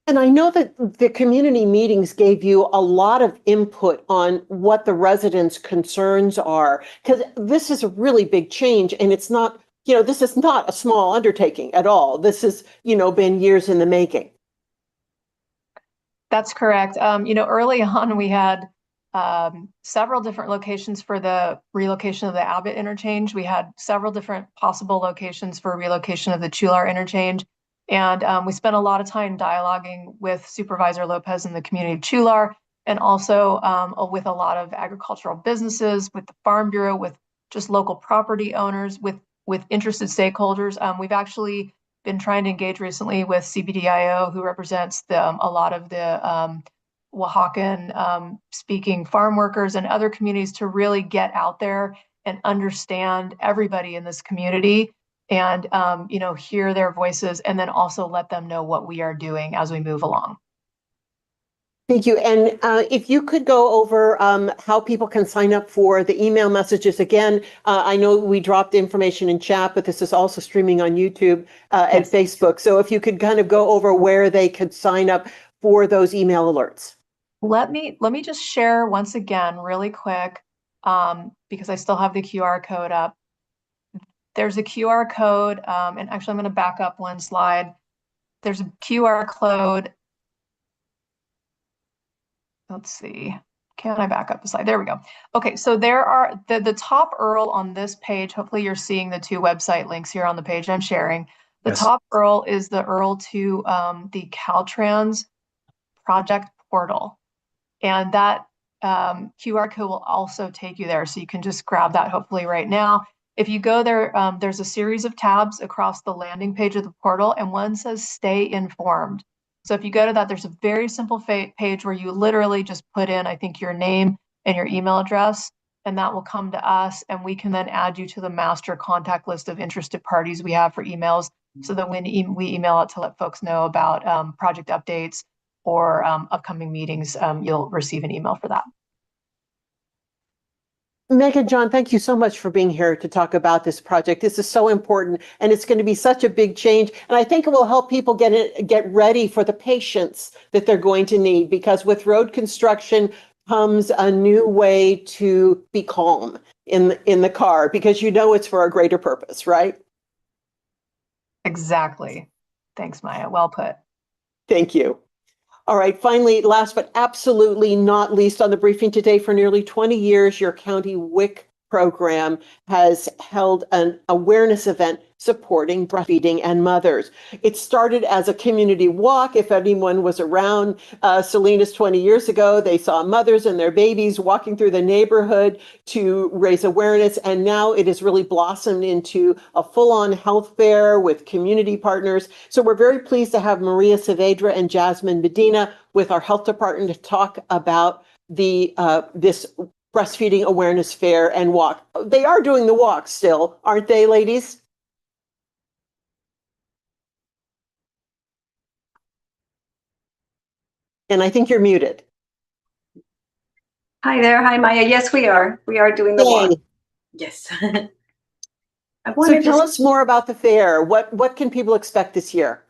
And I know that the community meetings gave you a lot of input on what the residents' concerns are, because this is a really big change, and it's not, this is not a small undertaking at all. This has, been years in the making. That's correct. Early on, we had several different locations for the relocation of the Abbott interchange. We had several different possible locations for relocation of the Chular interchange. And we spent a lot of time dialoguing with Supervisor Lopez and the community of Chular, and also with a lot of agricultural businesses, with the Farm Bureau, with just local property owners, with interested stakeholders. We've actually been trying to engage recently with CBDIO, who represents a lot of the Oaxacan speaking farm workers and other communities, to really get out there and understand everybody in this community, and hear their voices, and then also let them know what we are doing as we move along. Thank you. And if you could go over how people can sign up for the email messages again. I know we dropped information in chat, but this is also streaming on YouTube and Facebook. So if you could kind of go over where they could sign up for those email alerts. Let me just share once again really quick, because I still have the QR code up. There's a QR code, and actually I'm going to back up one slide. There's a QR code. Let's see. Can I back up a slide? There we go. Okay, so there are the top URL on this page. Hopefully you're seeing the two website links here on the page I'm sharing. The top URL is the URL to the Caltrans project portal. And that QR code will also take you there. So you can just grab that hopefully right now. If you go there, there's a series of tabs across the landing page of the portal, and one says stay informed. So if you go to that, there's a very simple page where you literally just put in, I think, your name and your email address, and that will come to us, and we can then add you to the master contact list of interested parties we have for emails, so that when we email out to let folks know about project updates or upcoming meetings, you'll receive an email for that. Meg and John, thank you so much for being here to talk about this project. This is so important, and it's going to be such a big change. And I think it will help people get ready for the patience that they're going to need, because with road construction comes a new way to be calm in the car, because it's for a greater purpose, right? Exactly. Thanks, Maya. Well put. Thank you. All right, finally, last but absolutely not least on the briefing today, for nearly 20 years, your county WIC program has held an awareness event supporting breastfeeding and mothers. It started as a community walk. If anyone was around Salinas 20 years ago, they saw mothers and their babies walking through the neighborhood to raise awareness. And now it has really blossomed into a full-on health fair with community partners. So we're very pleased to have Maria Saavedra and Jazmin Medina with our health department to talk about this breastfeeding awareness fair and walk. They are doing the walk still, aren't they, ladies? And I think you're muted. Hi there. Hi, Maya. Yes, we are. We are doing the walk. Yay. Yes. So wanted tell to- us more about the fair. What can people expect this year?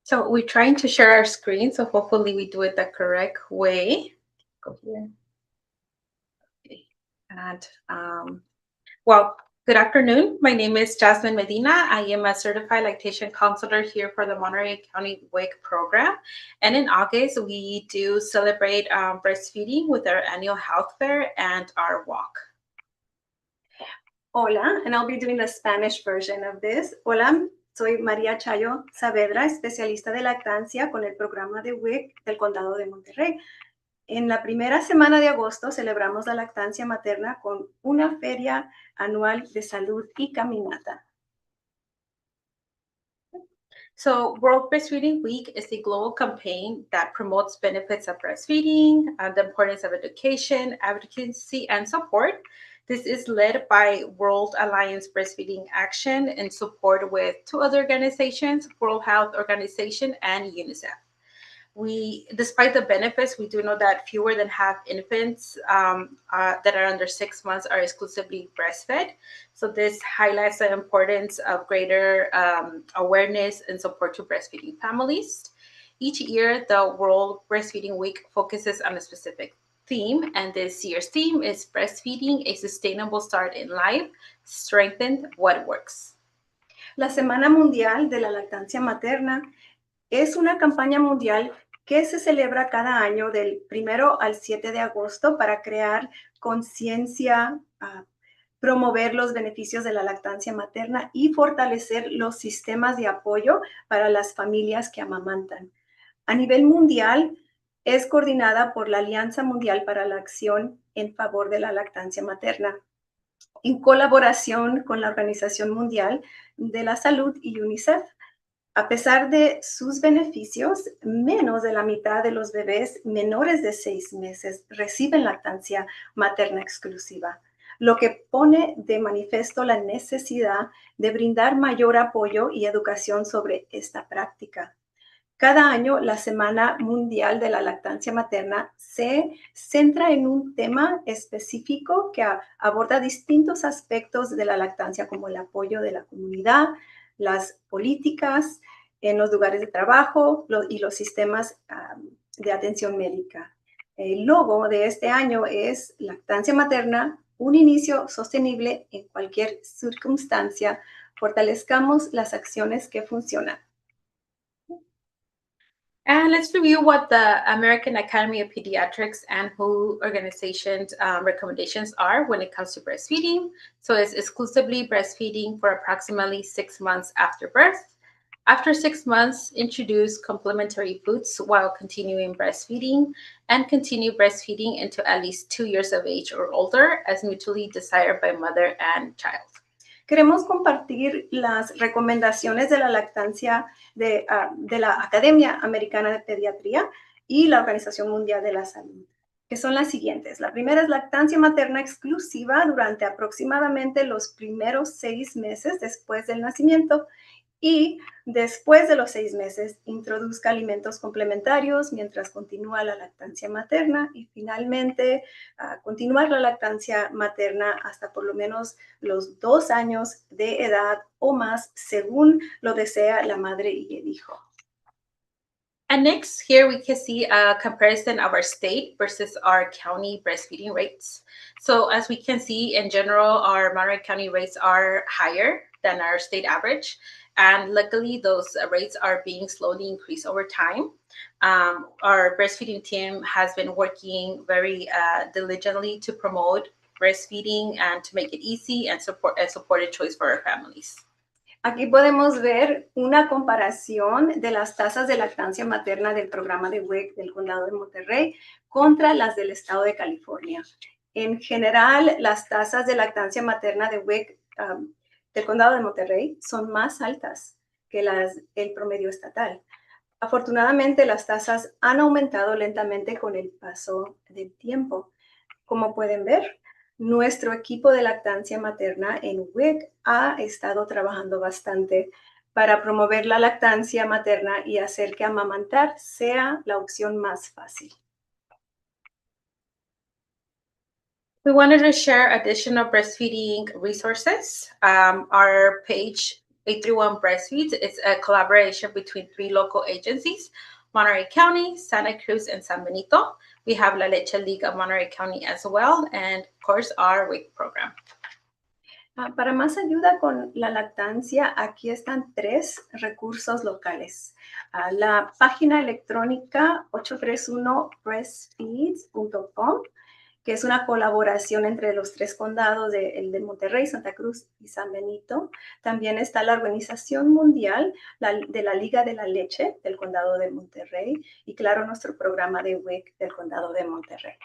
So we're trying to share our screen, so hopefully we do it the correct way. Go here. Okay. And well, good afternoon. My name is Jazmin Medina. I am a certified lactation counselor here for the Monterey County WIC program. And in August, we do celebrate breastfeeding with our annual health fair and our walk. Hola, and I'll be doing the Spanish version of this. Hola, soy María Chayo Saavedra, especialista de lactancia con el programa de WIC del Condado de Monterrey. En la primera semana de agosto celebramos la lactancia materna con una feria anual de salud y caminata. So World Breastfeeding Week is a global campaign that promotes benefits of breastfeeding, the importance of education, advocacy, and support. This is led by World Alliance Breastfeeding Action in support with two other organizations, World Health Organization and UNICEF. Despite the benefits, we do know that fewer than half infants that are under 6 months are exclusively breastfed. So this highlights the importance of greater awareness and support to breastfeeding families. Each year, the World Breastfeeding Week focuses on a specific theme, and this year's theme is Breastfeeding, a Sustainable Start in Life, Strengthen What Works. La Semana Mundial de la Lactancia Materna es una campaña mundial que se celebra cada año del 1 al 7 de agosto para crear conciencia, promover los beneficios de la lactancia materna y fortalecer los sistemas de apoyo para las familias que amamantan. A nivel mundial, es coordinada por la Alianza Mundial para la Acción en Favor de la Lactancia Materna, en colaboración con la Organización Mundial de la Salud y UNICEF. A pesar de sus beneficios, menos de la mitad de los bebés menores de 6 meses reciben lactancia materna exclusiva, lo que pone de manifiesto la necesidad de brindar mayor apoyo y educación sobre esta práctica. Cada año, la Semana Mundial de la Lactancia Materna se centra en un tema específico que aborda distintos aspectos de la lactancia, como el apoyo de la comunidad, las políticas en los lugares de trabajo y los sistemas de atención médica. El logo de este año es Lactancia Materna, un inicio sostenible en cualquier circunstancia. Fortalezcamos las acciones que funcionan. And let's review what the American Academy of Pediatrics and WHO organization's recommendations are when it comes to breastfeeding. So it's exclusively breastfeeding for approximately 6 months after birth. After 6 months, introduce complementary foods while continuing breastfeeding, and continue breastfeeding until at least 2 years of age or older, as mutually desired by mother and child. Queremos compartir las recomendaciones de la lactancia de la Academia Americana de Pediatría y la Organización Mundial de la Salud, que son las siguientes. La primera es lactancia materna exclusiva durante aproximadamente los primeros 6 meses después del nacimiento, y después de los 6 meses introduzca alimentos complementarios mientras continúa la lactancia materna, y finalmente continuar la lactancia materna hasta por lo menos los 2 años de edad o más, según lo desea la madre y el hijo. And next, here we can see a comparison of our state versus our county breastfeeding rates. So as we can see, in general, our Monterey County rates are higher than our state average. And luckily, those rates are being slowly increased over time. Our breastfeeding team has been working very diligently to promote breastfeeding and to make it easy and supported choice for our families. Aquí podemos ver una comparación de las tasas de lactancia materna del programa de WIC del Condado de Monterrey contra las del Estado de California. En general, las tasas de lactancia materna de WIC del Condado de Monterrey son más altas que el promedio estatal. Afortunadamente, las tasas han aumentado lentamente con el paso del tiempo. Como pueden ver, nuestro equipo de lactancia materna en WIC ha estado trabajando bastante para promover la lactancia materna y hacer que amamantar sea la opción más fácil. We wanted to share additional breastfeeding resources. Our page, 831 Breastfeeds, is a collaboration between 3 local agencies, Monterey County, Santa Cruz, and San Benito. We have La Leche League of Monterey County as well, and of course, our WIC program. Para más ayuda con la lactancia, aquí están 3 recursos locales. La página electrónica 831breastfeeds.com, que es una colaboración entre los 3 condados el de Monterrey, Santa Cruz y San Benito. También está la Organización Mundial de la Liga de la Leche del Condado de Monterrey y, claro, nuestro programa de WIC del Condado de Monterrey.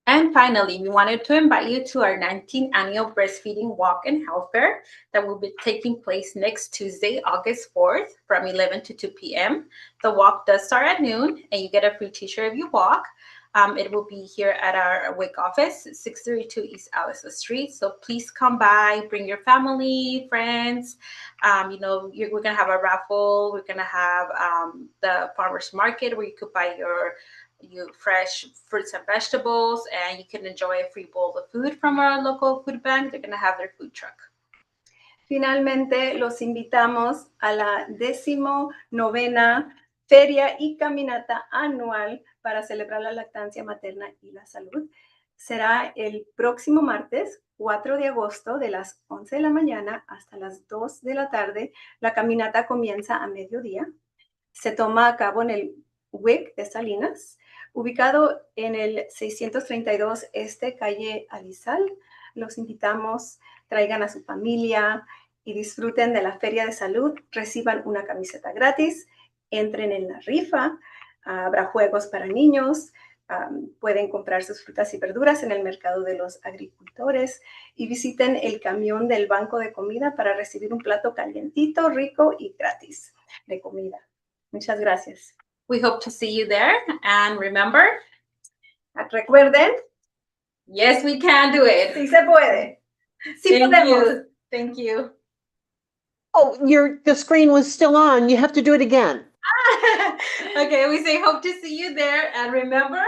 And finally, we wanted to invite you to our 19th annual Breastfeeding Walk and Health Fair that will be taking place next Tuesday, August 4th from 11 to 2 p.m. The walk does start at noon, and you get a free t-shirt if you walk. It will be here at our WIC office, 632 East Allison Street. So please come by, bring your family, friends. We're going to have a raffle. We're going to have the farmer's market where you could buy your fresh fruits and vegetables, and you can enjoy a free bowl of food from our local food bank. They're going to have their food truck. Finalmente, los invitamos a la 19ª Feria y Caminata Anual para celebrar la lactancia materna y la salud. Será el próximo martes, 4 de agosto, de las 11 de la mañana hasta las 2 de la tarde. La caminata comienza a mediodía. Se toma a cabo en el WIC de Salinas, ubicado en el 632 calle Alizal. Los invitamos, traigan a su familia y disfruten de la Feria de Salud. Reciban una camiseta gratis, entren en la rifa, habrá juegos para niños, pueden comprar sus frutas y verduras en el mercado de los agricultores y visiten el camión del banco de comida para recibir un plato calientito, rico y gratis de comida. Muchas gracias. We hope to see you there. And remember, recuerden, yes, we can do it. Sí se puede. Sí podemos. Thank you. Oh, the screen was still on. You have to do it again. Okay, we say hope to see you there. And remember,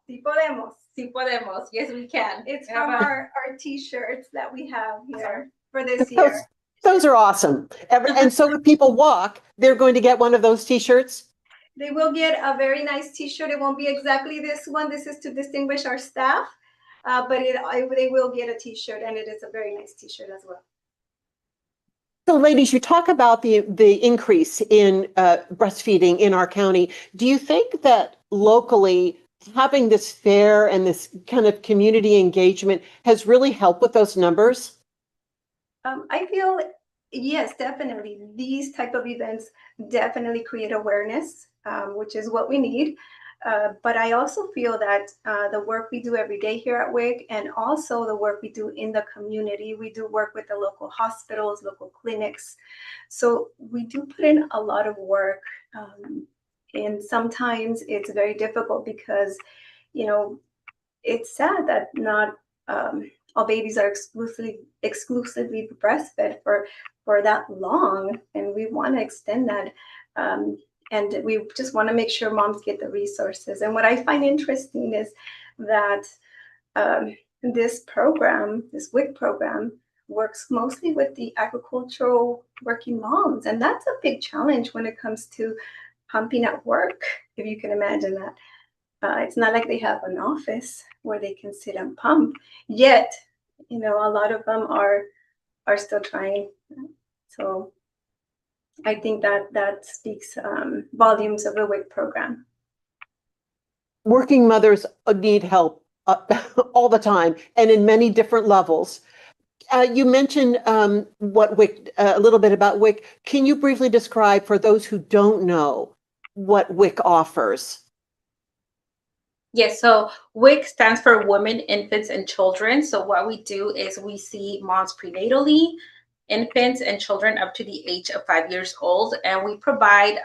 Sí podemos. sí podemos. Yes, we can. It's from our t-shirts that we have here for this year. Those are awesome. And so if people walk, they're going to get one of those t-shirts? They will get a very nice t-shirt. It won't be exactly this one. This is to distinguish our staff, but they will get a t-shirt, and it is a very nice t-shirt as well. So ladies, you talk about the increase in breastfeeding in our county. Do you think that locally having this fair and this kind of community engagement has really helped with those numbers? I feel, yes, definitely. These type of events definitely create awareness, which is what we need. But I also feel that the work we do every day here at WIC and also the work we do in the community, we do work with the local hospitals, local clinics. So we do put in a lot of work. And sometimes it's very difficult because, it's sad that not all babies are exclusively breastfed for that long. And we want to extend that. And we just want to make sure moms get the resources. And what I find interesting is that this program, this WIC program, works mostly with the agricultural working moms. And that's a big challenge when it comes to pumping at work, if you can imagine that. It's not like they have an office where they can sit and pump. Yet, a lot of them are still trying. So I think that speaks volumes of the WIC program. Working mothers need help all the time and in many different levels. You mentioned what WIC, a little bit about WIC. Can you briefly describe for those who don't know what WIC offers? Yes, so WIC stands for Women, Infants, and Children. So what we do is we see moms prenatally, infants, and children up to the age of 5 years old. And we provide,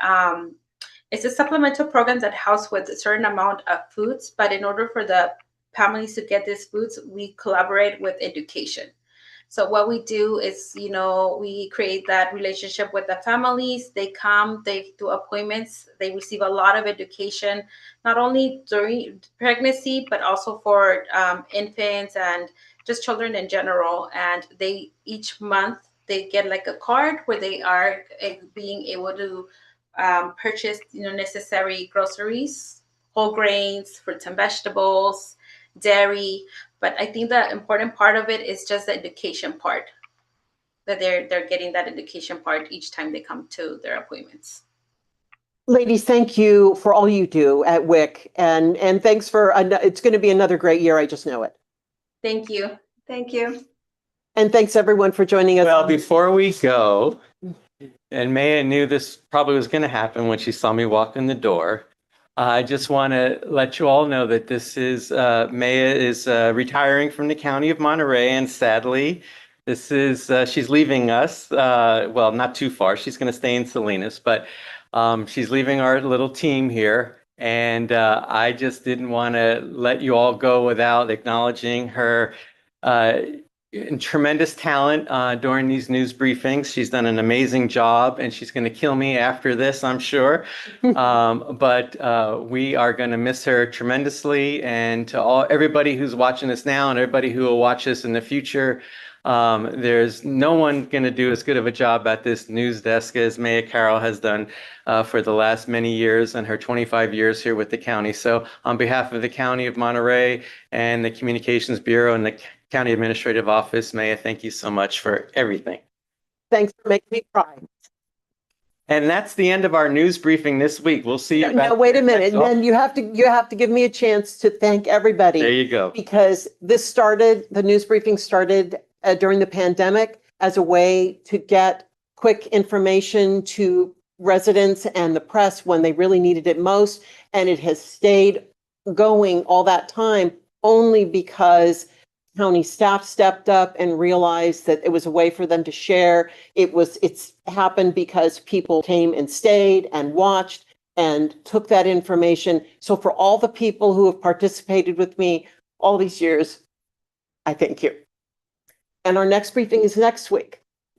it's a supplemental program that helps with a certain amount of foods. But in order for the families to get these foods, we collaborate with education. So what we do is, we create that relationship with the families. They come, they do appointments, they receive a lot of education, not only during pregnancy, but also for infants and just children in general. And each month they get like a card where they are being able to purchase, necessary groceries, whole grains, fruits and vegetables, dairy. But I think the important part of it is just the education part, that they're getting that education part each time they come to their appointments. Ladies, thank you for all you do at WIC, and thanks for, it's going to be another great year, I just know it. Thank you. Thank you. And thanks everyone for joining us. Well, before we go, and Maya knew this probably was going to happen when she saw me walk in the door, I just want to let you all know that this is, Maya is retiring from the County of Monterey, and sadly, this is, she's leaving us, well, not too far. She's going to stay in Salinas, but she's leaving our little team here. And I just didn't want to let you all go without acknowledging her tremendous talent during these news briefings. She's done an amazing job, and she's going to kill me after this, I'm sure. But we are going to miss her tremendously. And to everybody who's watching this now and everybody who will watch this in the future, there's no one going to do as good of a job at this news desk as Maya Carroll has done for the last many years and her 25 years here with the county. So on behalf of the County of Monterey and the Communications Bureau and the County Administrative Office, Maya, thank you so much for everything. Thanks for making me cry. And that's the end of our news briefing this week. We'll see you back. Now, wait a minute. Then you have to give me a chance to thank everybody. There you go. Because the news briefing started during the pandemic as a way to get quick information to residents and the press when they really needed it most. And it has stayed going all that time only because county staff stepped up and realized that it was a way for them to share. It's happened because people came and stayed and watched and took that information. So for all the people who have participated with me all these years, I thank you. And our next briefing is next week.